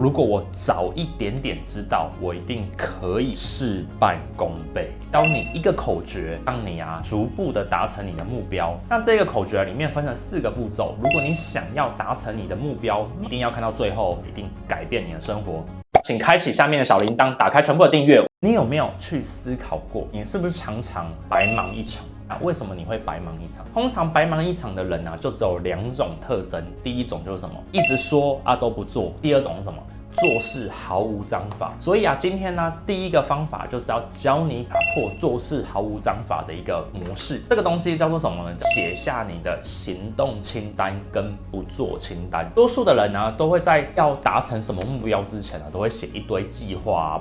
如果我早一点点知道，我一定可以事半功倍。教你一个口诀，让你逐步的达成你的目标。那这个口诀里面分成4个步骤，如果你想要达成你的目标，一定要看到最后，一定改变你的生活。请开启下面的小铃铛，打开全部的订阅。你有没有去思考过，你是不是常常白忙一场？为什么你会白忙一场？通常白忙一场的人就只有2种特征。第一种就是什么？一直说都不做。第二种是什么？做事毫无章法。所以今天第一个方法就是要教你打破做事毫无章法的一个模式。这个东西叫做什么呢？写下你的行动清单跟不做清单。多数的人都会在要达成什么目标之前都会写一堆计划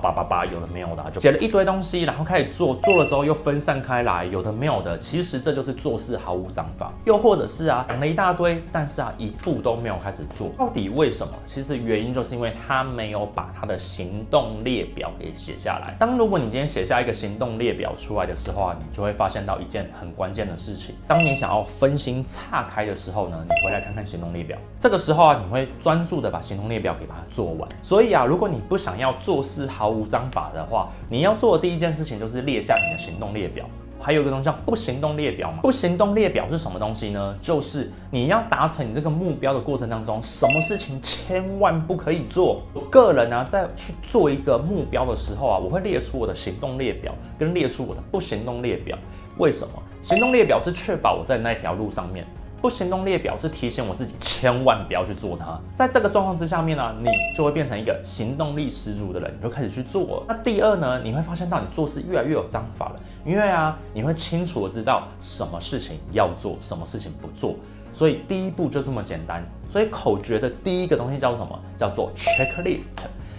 有的没有的，就写了一堆东西，然后开始做，做了之后又分散开来，有的没有的。其实这就是做事毫无章法。又或者是讲了一大堆，但是一步都没有开始做。到底为什么？其实原因就是因为他没有把他的行动列表给写下来。如果你今天写下一个行动列表出来的时候你就会发现到一件很关键的事情。当你想要分心岔开的时候呢，你回来看看行动列表，这个时候你会专注的把行动列表给把它做完。所以如果你不想要做事毫无章法的话，你要做的第一件事情就是列下你的行动列表。还有一个东西叫不行动列表嘛？不行动列表是什么东西呢？就是你要达成你这个目标的过程当中，什么事情千万不可以做。我个人在去做一个目标的时候我会列出我的行动列表，跟列出我的不行动列表。为什么？行动列表是确保我在那条路上面。不行动列表是提醒我自己千万不要去做它。在这个状况之下面你就会变成一个行动力十足的人，你就开始去做了。那第二呢，你会发现到你做事越来越有章法了，因为你会清楚的知道什么事情要做，什么事情不做。所以第一步就这么简单。所以口诀的第一个东西叫做什么？叫做 checklist。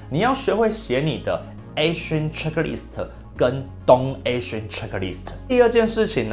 你要学会写你的 action checklist 跟 don't action checklist。第二件事情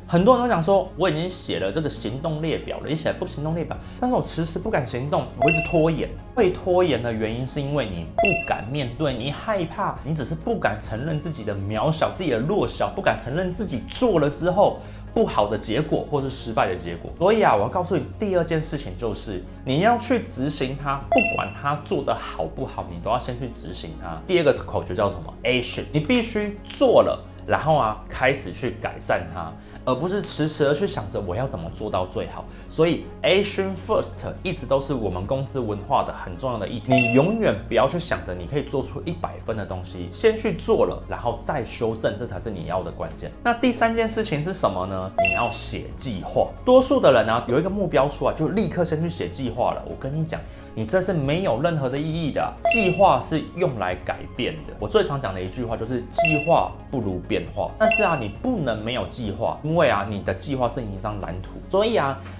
很多人都讲说，我已经写了这个行动列表了，也写了不行动列表，但是我迟迟不敢行动，我一直拖延。会拖延的原因是因为你不敢面对，你害怕，你只是不敢承认自己的渺小，自己的弱小，不敢承认自己做了之后不好的结果或是失败的结果。所以我要告诉你，第二件事情就是你要去执行它，不管它做得好不好，你都要先去执行它。第二个口诀叫什么 ？Action， 你必须做了，然后开始去改善它，而不是迟迟的去想着我要怎么做到最好。所以 Action First 一直都是我们公司文化的很重要的议题。你永远不要去想着你可以做出100分的东西，先去做了，然后再修正，这才是你要的关键。那第三件事情是什么呢？你要写计划。多数的人有一个目标出来，就立刻先去写计划了。我跟你讲，你这是没有任何的意义的。计划是用来改变的。我最常讲的一句话就是计划不如变化。但是你不能没有计划，因为你的计划是你一张蓝图。所以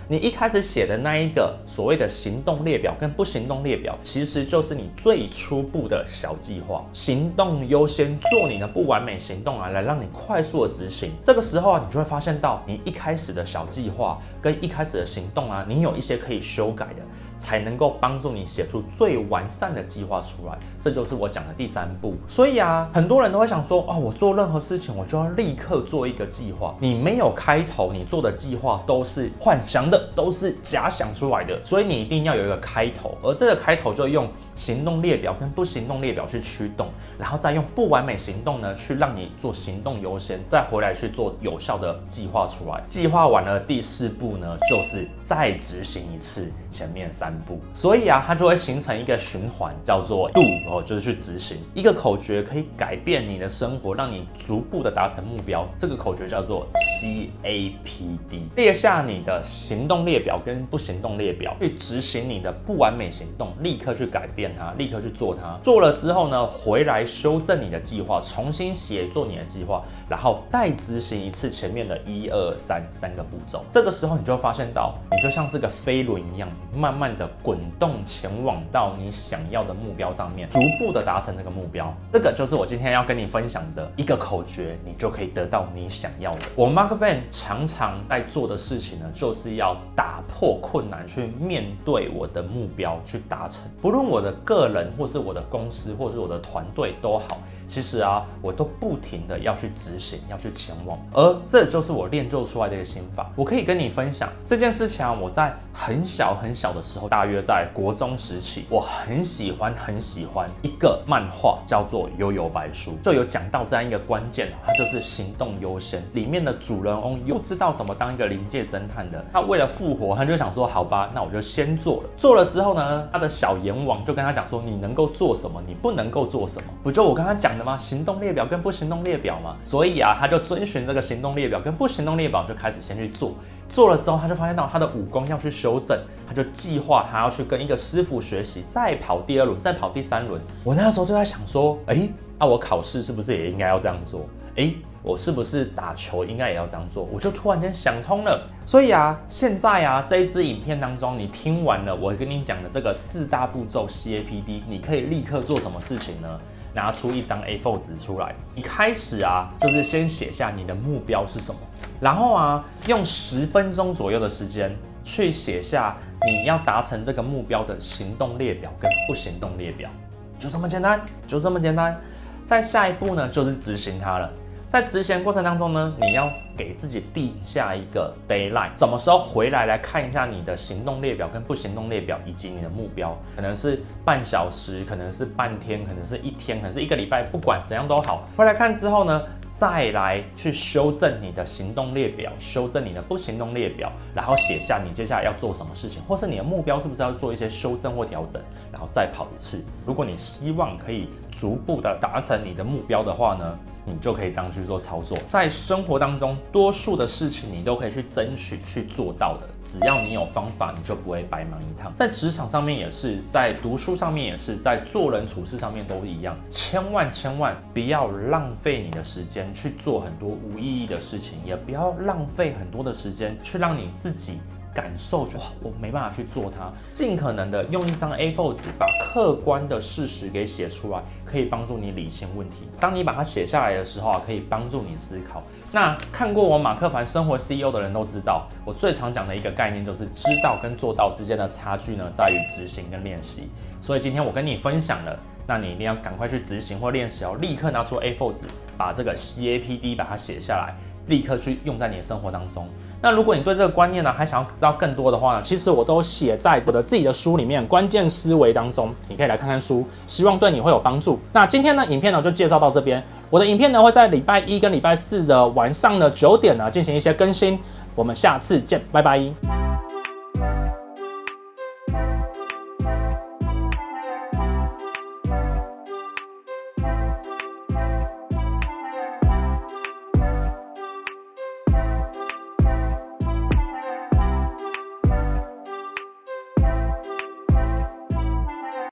你一开始写的那一个所谓的行动列表跟不行动列表，其实就是你最初步的小计划。行动优先，做你的不完美行动来让你快速的执行。这个时候你就会发现到你一开始的小计划跟一开始的行动你有一些可以修改的，才能够帮助你写出最完善的计划出来。这就是我讲的第3步。所以很多人都会想说我做任何事情我就要立刻做一个计划。你没有开头，你做的计划都是幻想的，都是假想出来的。所以你一定要有一个开头，而这个开头就用行动列表跟不行动列表去驱动，然后再用不完美行动去让你做行动优先，再回来去做有效的计划出来。计划完了第4步呢，就是再执行一次前面3步。所以它就会形成一个循环，叫做 do， 就是去执行。一个口诀可以改变你的生活，让你逐步的达成目标。这个口诀叫做 CAPD。列下你的行动列表跟不行动列表，去执行你的不完美行动，立刻去改变它，立刻去做它。做了之后呢，回来修正你的计划，重新写作你的计划，然后再执行一次前面的1、2、3个步骤。这个时候你就会发现到，你就像是个飞轮一样，慢慢的滚动前往到你想要的目标上面，逐步的达成这个目标。这个就是我今天要跟你分享的一个口诀，你就可以得到你想要的。我 Mark Van 常常在做的事情呢，就是要打破困难，去面对我的目标，去达成。不论我的个人，或是我的公司，或是我的团队都好，其实啊，我都不停的要去执行，要去前往，而这就是我练就出来的一个心法。我可以跟你分享这件事情啊，我在很小的时候，大约在国中时期，我很喜欢一个漫画，叫做《幽游白书》，就有讲到这样一个关键，它就是行动优先。里面的主人翁不知道怎么当一个临界侦探的，他为了复活，他就想说，好吧，那我就先做了。做了之后呢，他的小阎王就跟他讲说，你能够做什么，你不能够做什么。不就我跟他讲的吗？行动列表跟不行动列表嘛。所以啊，他就遵循这个行动列表跟不行动列表，就开始先去做。做了之后，他就发现到他的武功要去修正，他就计划他要去跟一个师傅学习，再跑第2轮，再跑第3轮。我那时候就在想说，我考试是不是也应该要这样做？我是不是打球应该也要这样做？我就突然间想通了。所以啊，现在啊，这一支影片当中，你听完了我跟你讲的这个4大步骤 CAPD， 你可以立刻做什么事情呢？拿出一张 A4 纸出来，你开始啊，就是先写下你的目标是什么，然后啊，用10分钟左右的时间去写下你要达成这个目标的行动列表跟不行动列表，就这么简单，就这么简单。再下一步呢，就是执行它了。在执行过程当中呢，你要给自己定下一个 deadline， 什么时候回来看一下你的行动列表跟不行动列表，以及你的目标，可能是半小时，可能是半天，可能是1天，可能是1个礼拜，不管怎样都好。回来看之后呢，再来去修正你的行动列表，修正你的不行动列表，然后写下你接下来要做什么事情，或是你的目标是不是要做一些修正或调整，然后再跑一次。如果你希望可以逐步的达成你的目标的话呢，你就可以这样去做操作。在生活当中，多数的事情你都可以去争取去做到的，只要你有方法，你就不会白忙一趟。在职场上面也是，在读书上面也是，在做人处事上面都一样。千万不要浪费你的时间去做很多无意义的事情，也不要浪费很多的时间去让你自己感受哇，我没办法去做它。尽可能的用一张 A4 纸把客观的事实给写出来，可以帮助你理清问题。当你把它写下来的时候啊，可以帮助你思考。那看过我马克凡生活 CEO 的人都知道，我最常讲的一个概念就是知道跟做到之间的差距呢，在于执行跟练习。所以今天我跟你分享了，那你一定要赶快去执行或练习哦，立刻拿出 A4 纸，把这个 CAPD 把它写下来，立刻去用在你的生活当中。那如果你对这个观念呢，还想要知道更多的话呢，其实我都写在我的自己的书里面，关键思维当中，你可以来看看书，希望对你会有帮助。那今天呢，影片呢就介绍到这边。我的影片呢会在礼拜1跟礼拜4的晚上的9点呢进行一些更新。我们下次见，拜拜。